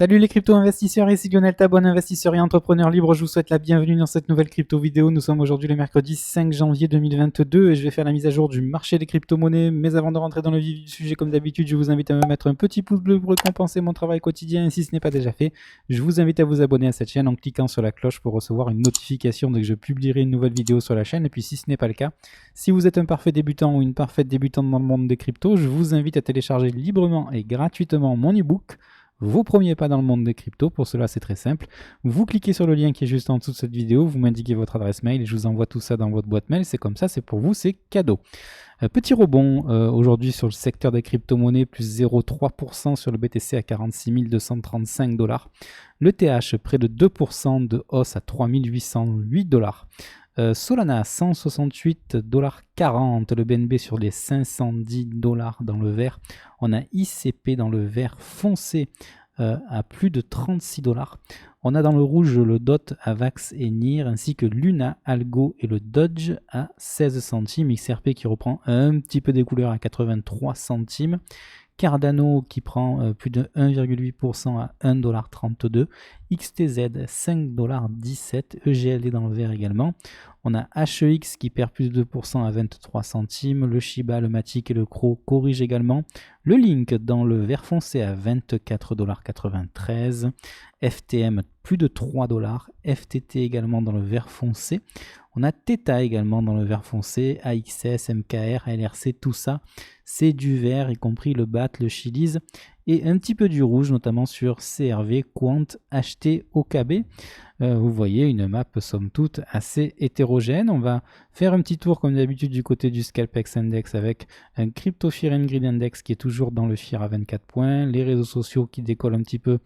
Salut les crypto-investisseurs, ici Lionel Tabon, investisseur et entrepreneur libre. Je vous souhaite la bienvenue dans cette nouvelle crypto vidéo. Nous sommes aujourd'hui le mercredi 5 janvier 2022 et je vais faire la mise à jour du marché des crypto-monnaies. Mais avant de rentrer dans le vif du sujet, comme d'habitude, je vous invite à me mettre un petit pouce bleu pour récompenser mon travail quotidien. Et si ce n'est pas déjà fait, je vous invite à vous abonner à cette chaîne en cliquant sur la cloche pour recevoir une notification dès que je publierai une nouvelle vidéo sur la chaîne. Et puis si ce n'est pas le cas, si vous êtes un parfait débutant ou une parfaite débutante dans le monde des cryptos, je vous invite à télécharger librement et gratuitement mon e-book vos premiers pas dans le monde des cryptos. Pour cela, c'est très simple. Vous cliquez sur le lien qui est juste en dessous de cette vidéo, vous m'indiquez votre adresse mail et je vous envoie tout ça dans votre boîte mail. C'est comme ça, c'est pour vous, c'est cadeau. Petit rebond aujourd'hui sur le secteur des crypto-monnaies, plus 0,3% sur le BTC à 46 235 $. Le TH, près de 2% de hausse à 3 808 $. Solana à 168,40 $, le BNB sur les 510 $ dans le vert. On a ICP dans le vert foncé à plus de 36 $. On a dans le rouge le DOT, AVAX et NIR, ainsi que Luna, Algo et le Dodge à 16 centimes. XRP qui reprend un petit peu des couleurs à 83 centimes. Cardano qui prend plus de 1,8% à 1,32 $. XTZ 5,17 $. EGLD dans le vert également. On a HEX qui perd plus de 2% à 23 centimes. Le Shiba, le Matic et le CRO corrigent également. Le Link dans le vert foncé à 24,93 $. FTM plus de 3 $. FTT également dans le vert foncé. On a Theta également dans le vert foncé, AXS, MKR, LRC, tout ça, c'est du vert, y compris le BAT, le Chiliz, et un petit peu du rouge, notamment sur CRV, Quant, HT, OKB. Vous voyez une map somme toute assez hétérogène. On va faire un petit tour comme d'habitude du côté du Scalpex Index avec un Crypto Fear and Greed Index qui est toujours dans le Fear à 24 points, les réseaux sociaux qui décollent un petit peu,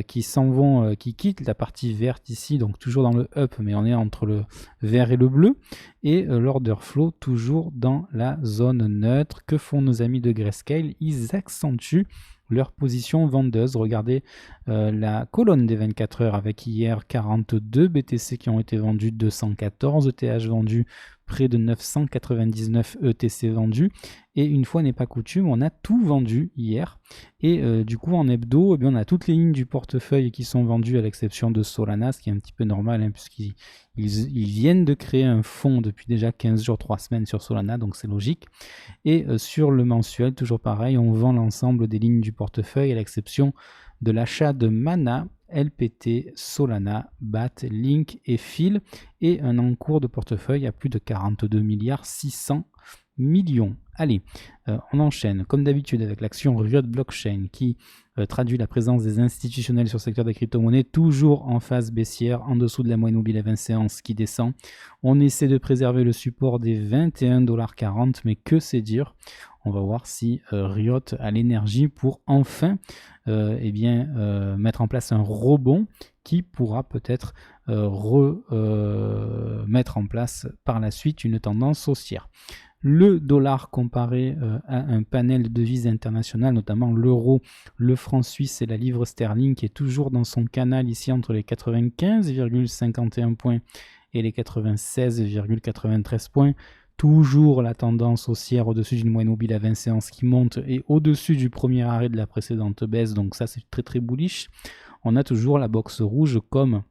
qui s'en vont, qui quittent la partie verte ici, donc toujours dans le up, mais on est entre le vert et le bleu, et l'order flow toujours dans la zone neutre. Que font nos amis de Grayscale? Ils accentuent leur position vendeuse. Regardez la colonne des 24 heures avec hier 42 BTC qui ont été vendus, 214 ETH vendus, près de 999 ETC vendus, et une fois n'est pas coutume, on a tout vendu hier, et du coup en hebdo, eh bien, on a toutes les lignes du portefeuille qui sont vendues à l'exception de Solana, ce qui est un petit peu normal, hein, puisqu'ils viennent de créer un fonds depuis déjà 15 jours, 3 semaines sur Solana, donc c'est logique. Et sur le mensuel, toujours pareil, on vend l'ensemble des lignes du portefeuille à l'exception de l'achat de Mana, LPT, Solana, BAT, Link et Phil, et un encours de portefeuille à plus de 42 milliards 600 millions. Allez, on enchaîne comme d'habitude avec l'action Riot Blockchain qui traduit la présence des institutionnels sur le secteur des crypto-monnaies, toujours en phase baissière, en dessous de la moyenne mobile à 20 séances qui descend. On essaie de préserver le support des 21,40 $, mais que c'est dur. On va voir si Riot a l'énergie pour enfin mettre en place un rebond qui pourra peut-être mettre en place par la suite une tendance haussière. Le dollar comparé à un panel de devises internationales, notamment l'euro, le franc suisse et la livre sterling, qui est toujours dans son canal ici entre les 95,51 points et les 96,93 points. Toujours la tendance haussière au-dessus d'une moyenne mobile à 20 séances qui monte et au-dessus du premier arrêt de la précédente baisse, donc ça c'est très très bullish. On a toujours la box rouge comme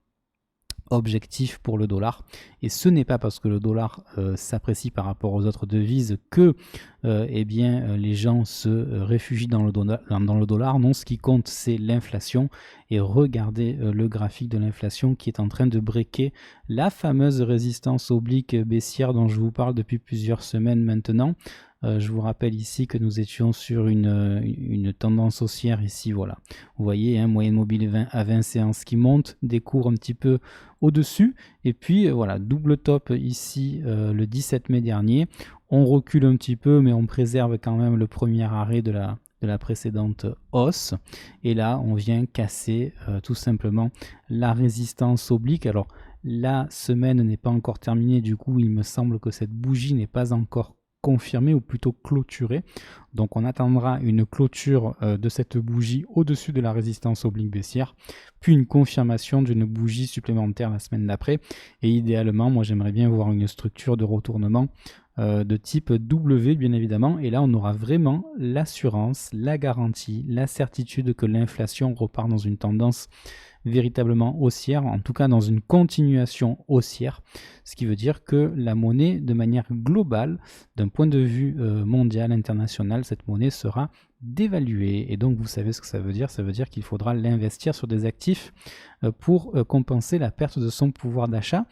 objectif pour le dollar, et ce n'est pas parce que le dollar s'apprécie par rapport aux autres devises que les gens se réfugient dans le dollar. Non, ce qui compte c'est l'inflation, et regardez le graphique de l'inflation qui est en train de breaker la fameuse résistance oblique baissière dont je vous parle depuis plusieurs semaines maintenant. Je vous rappelle ici que nous étions sur une tendance haussière ici, voilà. Vous voyez, hein, moyenne mobile à 20 séances qui monte, des cours un petit peu au-dessus, et puis voilà, double top ici le 17 mai dernier. On recule un petit peu, mais on préserve quand même le premier arrêt de la précédente hausse, et là on vient casser tout simplement la résistance oblique. Alors la semaine n'est pas encore terminée, du coup il me semble que cette bougie n'est pas encore confirmé ou plutôt clôturé. Donc on attendra une clôture de cette bougie au-dessus de la résistance oblique baissière, puis une confirmation d'une bougie supplémentaire la semaine d'après. Et idéalement, moi j'aimerais bien voir une structure de retournement de type W bien évidemment, et là on aura vraiment l'assurance, la garantie, la certitude que l'inflation repart dans une tendance véritablement haussière, en tout cas dans une continuation haussière, ce qui veut dire que la monnaie, de manière globale, d'un point de vue mondial, international, cette monnaie sera dévaluée. Et donc vous savez ce que ça veut dire qu'il faudra l'investir sur des actifs pour compenser la perte de son pouvoir d'achat.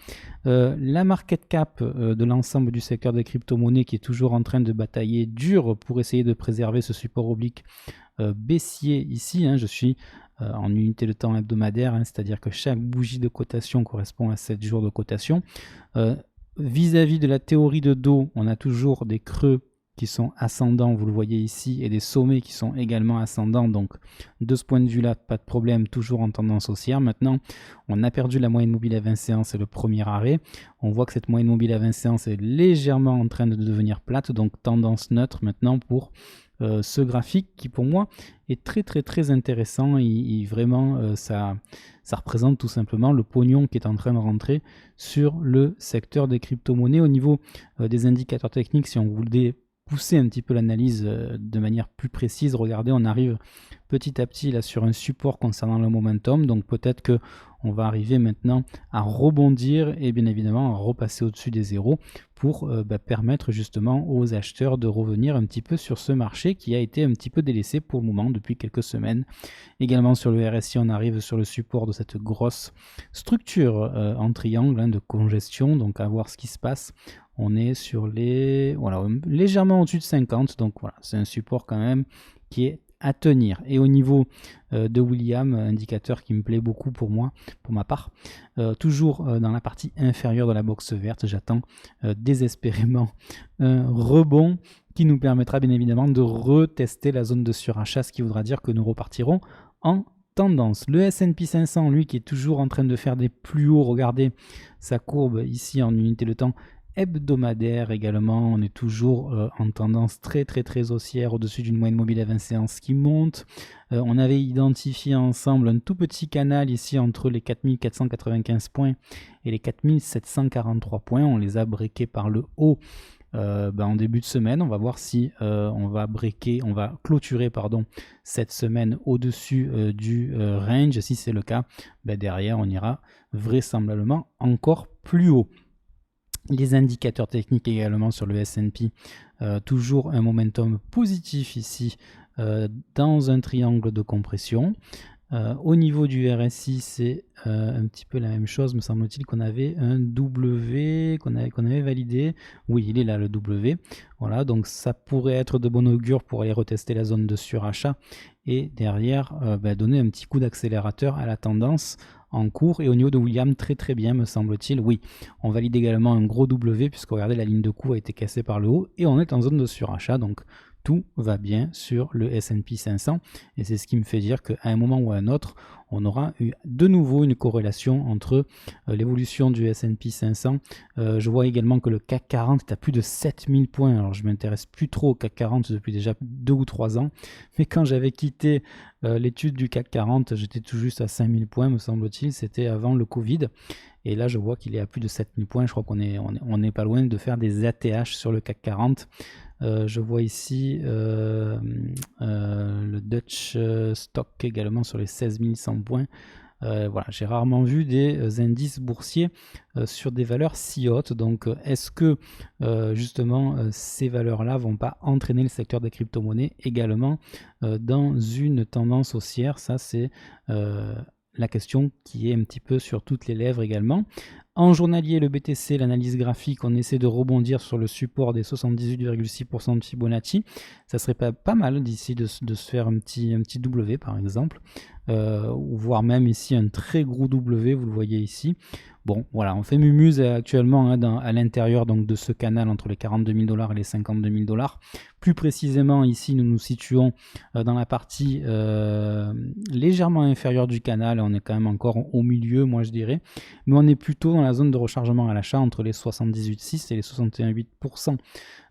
La market cap de l'ensemble du secteur des crypto-monnaies qui est toujours en train de batailler dur pour essayer de préserver ce support oblique baissier ici, je suis en unité de temps hebdomadaire, c'est-à-dire que chaque bougie de cotation correspond à 7 jours de cotation. Vis-à-vis de la théorie de dos, on a toujours des creux qui sont ascendants, vous le voyez ici, et des sommets qui sont également ascendants. Donc de ce point de vue-là, pas de problème, toujours en tendance haussière. Maintenant, on a perdu la moyenne mobile à 20 séances et le premier arrêt. On voit que cette moyenne mobile à 20 séances est légèrement en train de devenir plate, donc tendance neutre maintenant pour ce graphique qui pour moi est très intéressant. Vraiment ça représente tout simplement le pognon qui est en train de rentrer sur le secteur des crypto-monnaies. Au niveau des indicateurs techniques, si on voulait pousser un petit peu l'analyse de manière plus précise, regardez, on arrive petit à petit là sur un support concernant le momentum, donc peut-être que on va arriver maintenant à rebondir et bien évidemment à repasser au-dessus des zéros pour permettre justement aux acheteurs de revenir un petit peu sur ce marché qui a été un petit peu délaissé pour le moment depuis quelques semaines. Également sur le RSI, on arrive sur le support de cette grosse structure en triangle de congestion, donc à voir ce qui se passe. On est sur les légèrement au-dessus de 50, donc voilà, c'est un support quand même qui est à tenir. Et au niveau de William, indicateur qui me plaît beaucoup pour moi, pour ma part, toujours dans la partie inférieure de la box verte, j'attends désespérément un rebond qui nous permettra bien évidemment de retester la zone de surachat, ce qui voudra dire que nous repartirons en tendance. Le S&P 500, lui, qui est toujours en train de faire des plus hauts, regardez sa courbe ici en unité de temps hebdomadaire également, on est toujours en tendance très haussière au-dessus d'une moyenne mobile à 20 séances qui monte. On avait identifié ensemble un tout petit canal ici entre les 4495 points et les 4743 points, on les a breakés par le haut en début de semaine. On va voir si on va clôturer cette semaine au-dessus du range. Si c'est le cas, derrière on ira vraisemblablement encore plus haut. Les indicateurs techniques également sur le S&P, toujours un momentum positif ici dans un triangle de compression. Au niveau du RSI, c'est un petit peu la même chose, me semble-t-il, qu'on avait un W qu'on avait validé. Oui, il est là le W. Voilà, donc ça pourrait être de bon augure pour aller retester la zone de surachat et derrière donner un petit coup d'accélérateur à la tendance en cours. Et au niveau de William, très bien me semble-t-il. Oui, on valide également un gros W puisque regardez, la ligne de cours a été cassée par le haut et on est en zone de surachat, donc tout va bien sur le S&P 500 et c'est ce qui me fait dire qu'à un moment ou à un autre, on aura eu de nouveau une corrélation entre l'évolution du S&P 500. Je vois également que le CAC 40 est à plus de 7000 points. Alors je m'intéresse plus trop au CAC 40 depuis déjà 2 ou 3 ans, mais quand j'avais quitté l'étude du CAC 40, j'étais tout juste à 5000 points me semble-t-il, c'était avant le Covid. Et là, je vois qu'il est à plus de 7000 points. Je crois qu'on est pas loin de faire des ATH sur le CAC 40. Je vois ici le Dutch Stock également sur les 16 100 points. Voilà, j'ai rarement vu des indices boursiers sur des valeurs si hautes. Donc, est-ce que justement ces valeurs-là vont pas entraîner le secteur des crypto-monnaies également dans une tendance haussière? Ça, c'est la question qui est un petit peu sur toutes les lèvres également. En journalier, le BTC, l'analyse graphique, on essaie de rebondir sur le support des 78,6% de Fibonacci. Ça serait pas mal d'ici de se faire un petit W par exemple, voire même ici un très gros W, vous le voyez ici. Bon, voilà, on fait mumuse actuellement à l'intérieur donc de ce canal entre les 42 000 $ et les 52 000 $. Plus précisément, ici, nous nous situons dans la partie légèrement inférieure du canal. On est quand même encore au milieu, moi je dirais. Mais on est plutôt dans la zone de rechargement à l'achat entre les 78,6 et les 61,8%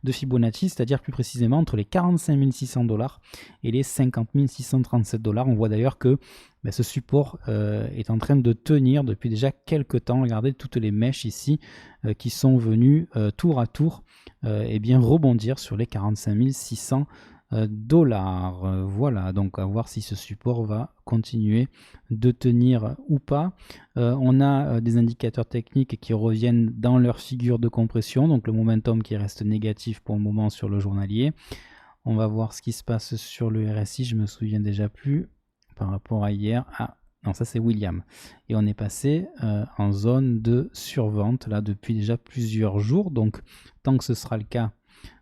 de Fibonacci, c'est-à-dire plus précisément entre les 45 600 $ et les 50 637 $. On voit d'ailleurs que ben, ce support est en train de tenir depuis déjà quelques temps. Regardez toutes les mèches ici qui sont venues tour à tour et bien rebondir sur les 45 600 dollars. Voilà, donc à voir si ce support va continuer de tenir ou pas. On a des indicateurs techniques qui reviennent dans leur figure de compression, donc le momentum qui reste négatif pour le moment sur le journalier. On va voir ce qui se passe sur le RSI, je me souviens déjà plus par rapport à hier. Ah non, ça c'est William. Et on est passé en zone de survente là depuis déjà plusieurs jours, donc tant que ce sera le cas,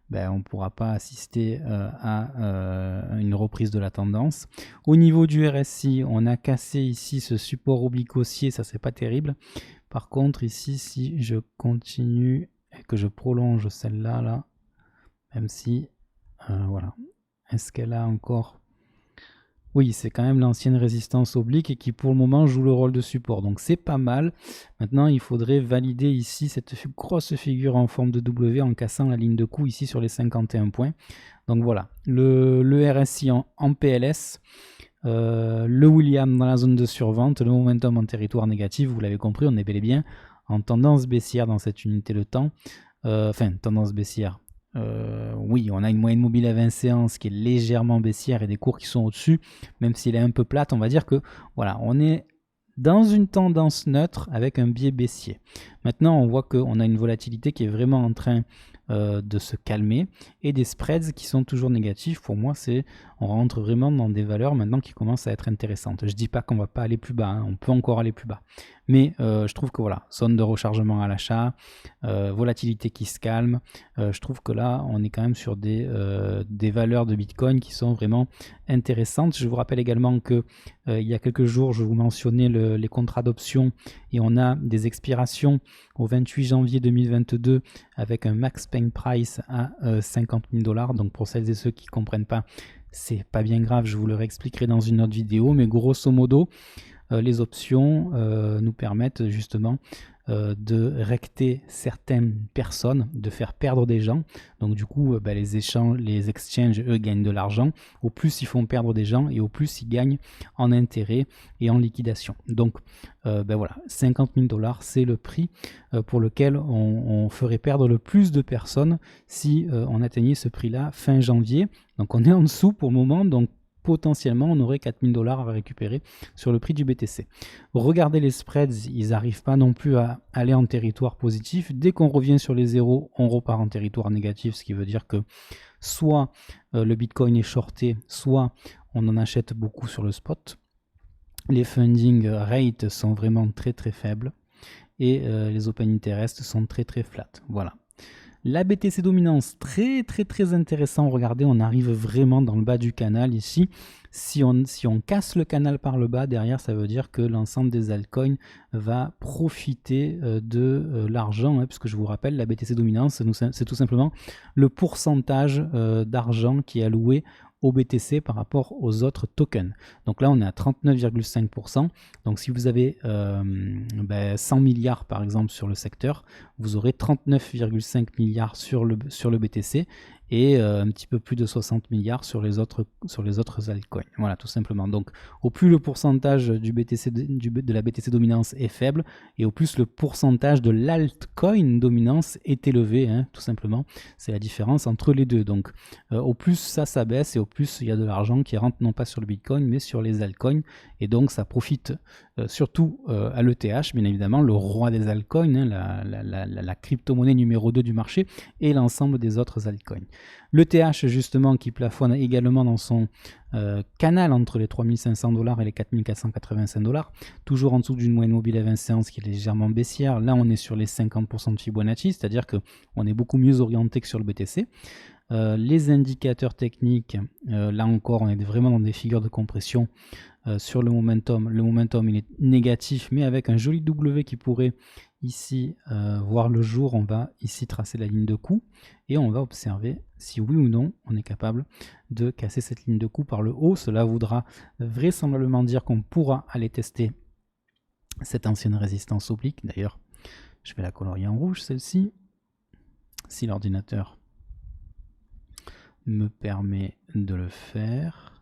ben, on ne pourra pas assister à une reprise de la tendance. Au niveau du RSI, on a cassé ici ce support oblique haussier, ça c'est pas terrible. Par contre ici, si je continue et que je prolonge celle-là, là, même si, voilà, est-ce qu'elle a encore... Oui, c'est quand même l'ancienne résistance oblique et qui pour le moment joue le rôle de support. Donc c'est pas mal. Maintenant, il faudrait valider ici cette grosse figure en forme de W en cassant la ligne de coup ici sur les 51 points. Donc voilà, le RSI en PLS, le William dans la zone de survente, le momentum en territoire négatif, vous l'avez compris, on est bel et bien en tendance baissière dans cette unité de temps. Enfin, tendance baissière. Oui, on a une moyenne mobile à 20 séances qui est légèrement baissière et des cours qui sont au-dessus, même s'il est un peu plate, on va dire que voilà, on est dans une tendance neutre avec un biais baissier. Maintenant, on voit qu'on a une volatilité qui est vraiment en train de se calmer et des spreads qui sont toujours négatifs. Pour moi, on rentre vraiment dans des valeurs maintenant qui commencent à être intéressantes. Je dis pas qu'on va pas aller plus bas, hein, on peut encore aller plus bas. Mais je trouve que voilà, zone de rechargement à l'achat, volatilité qui se calme. Je trouve que là, on est quand même sur des valeurs de Bitcoin qui sont vraiment intéressantes. Je vous rappelle également que il y a quelques jours, je vous mentionnais les contrats d'options et on a des expirations au 28 janvier 2022 avec un max pain price à 50 000 $. Donc pour celles et ceux qui ne comprennent pas, c'est pas bien grave, je vous le réexpliquerai dans une autre vidéo, mais grosso modo, les options nous permettent justement de recter certaines personnes, de faire perdre des gens. Donc du coup, les exchanges, eux, gagnent de l'argent. Au plus ils font perdre des gens et au plus ils gagnent en intérêt et en liquidation. Donc voilà, 50 000 $, c'est le prix pour lequel on ferait perdre le plus de personnes si on atteignait ce prix-là fin janvier. Donc on est en dessous pour le moment, donc potentiellement on aurait 4 000 $ à récupérer sur le prix du BTC. Regardez les spreads, ils n'arrivent pas non plus à aller en territoire positif. Dès qu'on revient sur les zéros, on repart en territoire négatif, ce qui veut dire que soit le Bitcoin est shorté, soit on en achète beaucoup sur le spot. Les funding rates sont vraiment très très faibles et les open interest sont très très flat. Voilà. La BTC dominance, très très très intéressant. Regardez, on arrive vraiment dans le bas du canal ici. Si on casse le canal par le bas, derrière, ça veut dire que l'ensemble des altcoins va profiter de l'argent, hein, puisque je vous rappelle, la BTC dominance, c'est tout simplement le pourcentage d'argent qui est alloué au BTC par rapport aux autres tokens. Donc là, on est à 39,5%. Donc si vous avez 100 milliards par exemple sur le secteur, vous aurez 39,5 milliards sur le BTC et un petit peu plus de 60 milliards sur les autres altcoins. Voilà, tout simplement. Donc au plus le pourcentage du BTC, de la BTC dominance est faible, et au plus le pourcentage de l'altcoin dominance est élevé, hein, tout simplement. C'est la différence entre les deux. Donc au plus ça baisse, et au plus il y a de l'argent qui rentre non pas sur le Bitcoin mais sur les altcoins, et donc ça profite surtout à l'ETH, bien évidemment, le roi des altcoins, hein, la crypto-monnaie numéro 2 du marché, et l'ensemble des autres altcoins. L'ETH justement qui plafonne également dans son canal entre les 3500 $ et les 4485 $, toujours en dessous d'une moyenne mobile à 20 séances qui est légèrement baissière. Là on est sur les 50% de Fibonacci, c'est-à-dire qu'on est beaucoup mieux orienté que sur le BTC. Les indicateurs techniques, là encore on est vraiment dans des figures de compression. Sur le momentum il est négatif, mais avec un joli W qui pourrait ici voir le jour. On va ici tracer la ligne de coup et on va observer si oui ou non on est capable de casser cette ligne de coup par le haut. Cela voudra vraisemblablement dire qu'on pourra aller tester cette ancienne résistance oblique. D'ailleurs, je vais la colorier en rouge, celle-ci, si l'ordinateur me permet de le faire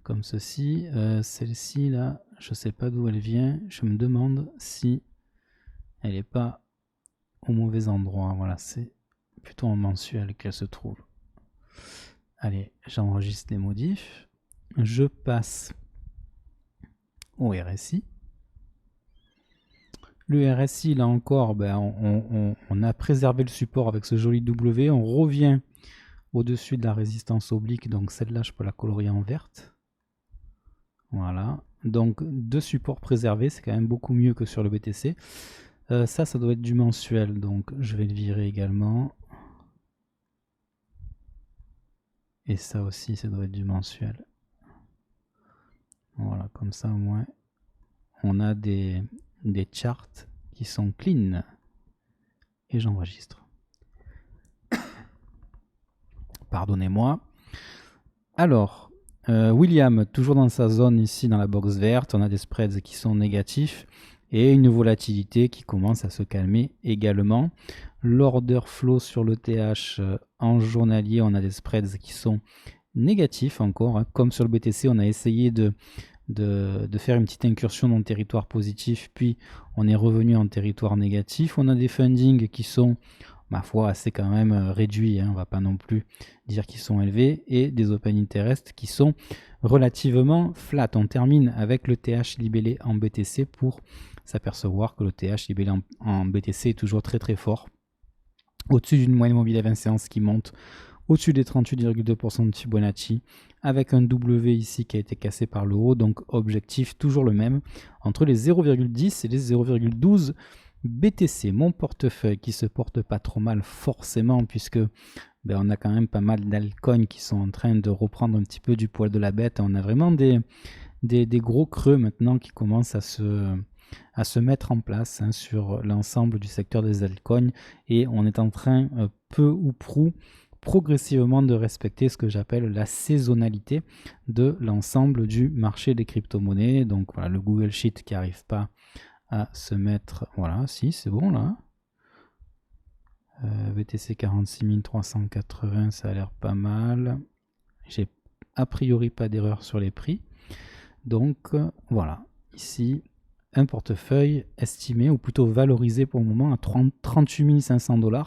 comme ceci. Celle-ci là, je sais pas d'où elle vient. Je me demande si elle n'est pas au mauvais endroit. Voilà, c'est plutôt en mensuel qu'elle se trouve. Allez, j'enregistre les modifs. Je passe au RSI. Le RSI, là encore, ben, on a préservé le support avec ce joli W. On revient au-dessus de la résistance oblique. Donc celle-là, je peux la colorier en verte. Voilà. Donc deux supports préservés, c'est quand même beaucoup mieux que sur le BTC. Ça doit être du mensuel. Donc je vais le virer également. Et ça aussi, ça doit être du mensuel. Voilà, comme ça au moins, on a des charts qui sont clean. Et j'enregistre. Pardonnez-moi. Alors, William, toujours dans sa zone ici, dans la box verte, on a des spreads qui sont négatifs et une volatilité qui commence à se calmer également. L'order flow sur l'ETH en journalier, on a des spreads qui sont négatifs encore. Hein. Comme sur le BTC, on a essayé de faire une petite incursion dans le territoire positif, puis on est revenu en territoire négatif. On a des fundings qui sont, ma foi, assez quand même réduits, hein. On ne va pas non plus dire qu'ils sont élevés, et des open interest qui sont relativement flat. On termine avec le TH libellé en BTC pour s'apercevoir que le TH libellé en BTC est toujours très très fort, au-dessus d'une moyenne mobile à 20 séances qui monte au-dessus des 38,2% de Fibonacci, avec un W ici qui a été cassé par le haut, donc objectif toujours le même, entre les 0,10 et les 0,12 BTC. Mon portefeuille qui se porte pas trop mal forcément, puisque ben, on a quand même pas mal d'altcoins qui sont en train de reprendre un petit peu du poil de la bête. On a vraiment des gros creux maintenant qui commencent à se mettre en place, hein, sur l'ensemble du secteur des altcoins, et on est en train, peu ou prou, progressivement de respecter ce que j'appelle la saisonnalité de l'ensemble du marché des crypto-monnaies. Donc voilà, le Google Sheet qui n'arrive pas à se mettre, voilà, si c'est bon là. BTC 46 380, ça a l'air pas mal. J'ai a priori pas d'erreur sur les prix. Donc voilà, ici un portefeuille estimé, ou plutôt valorisé pour le moment à 38 500 $.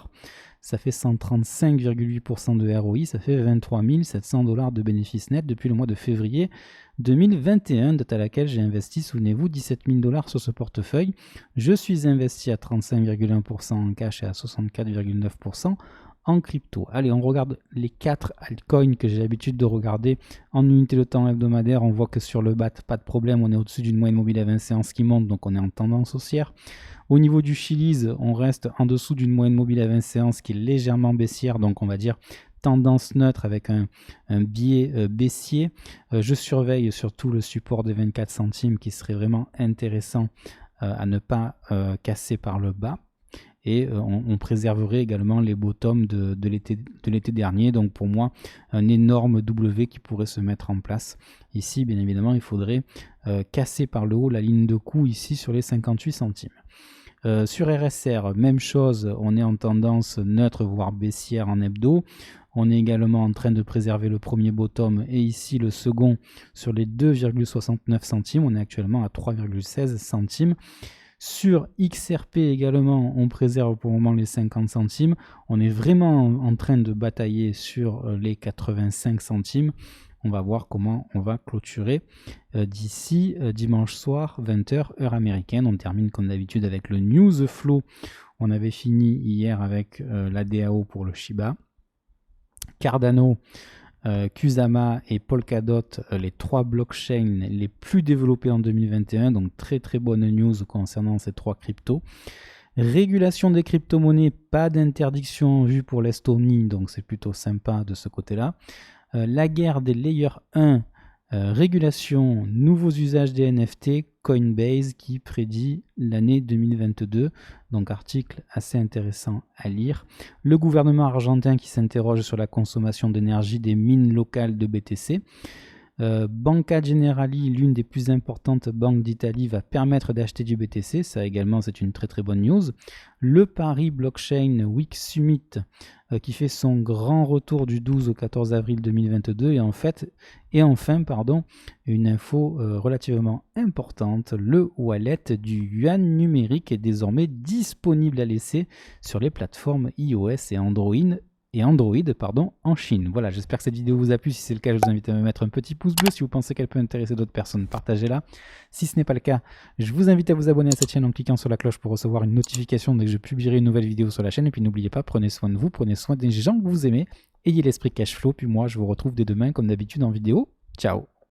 Ça fait 135,8% de ROI, ça fait 23 700 $ de bénéfices nets depuis le mois de février 2021, date à laquelle j'ai investi, souvenez-vous, 17 000 $ sur ce portefeuille. Je suis investi à 35,1% en cash et à 64,9% en crypto. Allez, on regarde les 4 altcoins que j'ai l'habitude de regarder en unité de temps hebdomadaire. On voit que sur le BAT, pas de problème, on est au-dessus d'une moyenne mobile à 20 séances qui monte, donc on est en tendance haussière. Au niveau du Chiliz, on reste en dessous d'une moyenne mobile à 20 séances qui est légèrement baissière, donc on va dire tendance neutre avec un biais baissier. Je surveille surtout le support des 24 centimes qui serait vraiment intéressant à ne pas casser par le bas. Et on préserverait également les bottoms de l'été dernier. Donc pour moi, un énorme W qui pourrait se mettre en place. Ici, bien évidemment, il faudrait casser par le haut la ligne de coût ici sur les 58 centimes. Sur RSR, même chose, on est en tendance neutre, voire baissière en hebdo. On est également en train de préserver le premier bottom et ici le second sur les 2,69 centimes. On est actuellement à 3,16 centimes. Sur XRP également, on préserve pour le moment les 50 centimes. On est vraiment en train de batailler sur les 85 centimes. On va voir comment on va clôturer d'ici dimanche soir, 20h, heure américaine. On termine comme d'habitude avec le News Flow. On avait fini hier avec la DAO pour le Shiba. Cardano, Kusama et Polkadot, les 3 blockchains les plus développés en 2021. Donc très très bonne news concernant ces 3 cryptos. Régulation des crypto-monnaies, pas d'interdiction en vue pour l'Estonie, donc c'est plutôt sympa de ce côté-là. La guerre des Layer 1, régulation, nouveaux usages des NFT, Coinbase qui prédit l'année 2022, donc article assez intéressant à lire. Le gouvernement argentin qui s'interroge sur la consommation d'énergie des mines locales de BTC. Banca Generali, l'une des plus importantes banques d'Italie, va permettre d'acheter du BTC. Ça également, c'est une très très bonne news. Le Paris Blockchain Week Summit qui fait son grand retour du 12 au 14 avril 2022. Et enfin, une info relativement importante. Le wallet du yuan numérique est désormais disponible à l'essai sur les plateformes iOS et Android en Chine. Voilà, j'espère que cette vidéo vous a plu. Si c'est le cas, je vous invite à me mettre un petit pouce bleu. Si vous pensez qu'elle peut intéresser d'autres personnes, partagez-la. Si ce n'est pas le cas, je vous invite à vous abonner à cette chaîne en cliquant sur la cloche pour recevoir une notification dès que je publierai une nouvelle vidéo sur la chaîne. Et puis n'oubliez pas, prenez soin de vous, prenez soin des gens que vous aimez, ayez l'esprit cash flow. Puis moi, je vous retrouve dès demain comme d'habitude en vidéo. Ciao!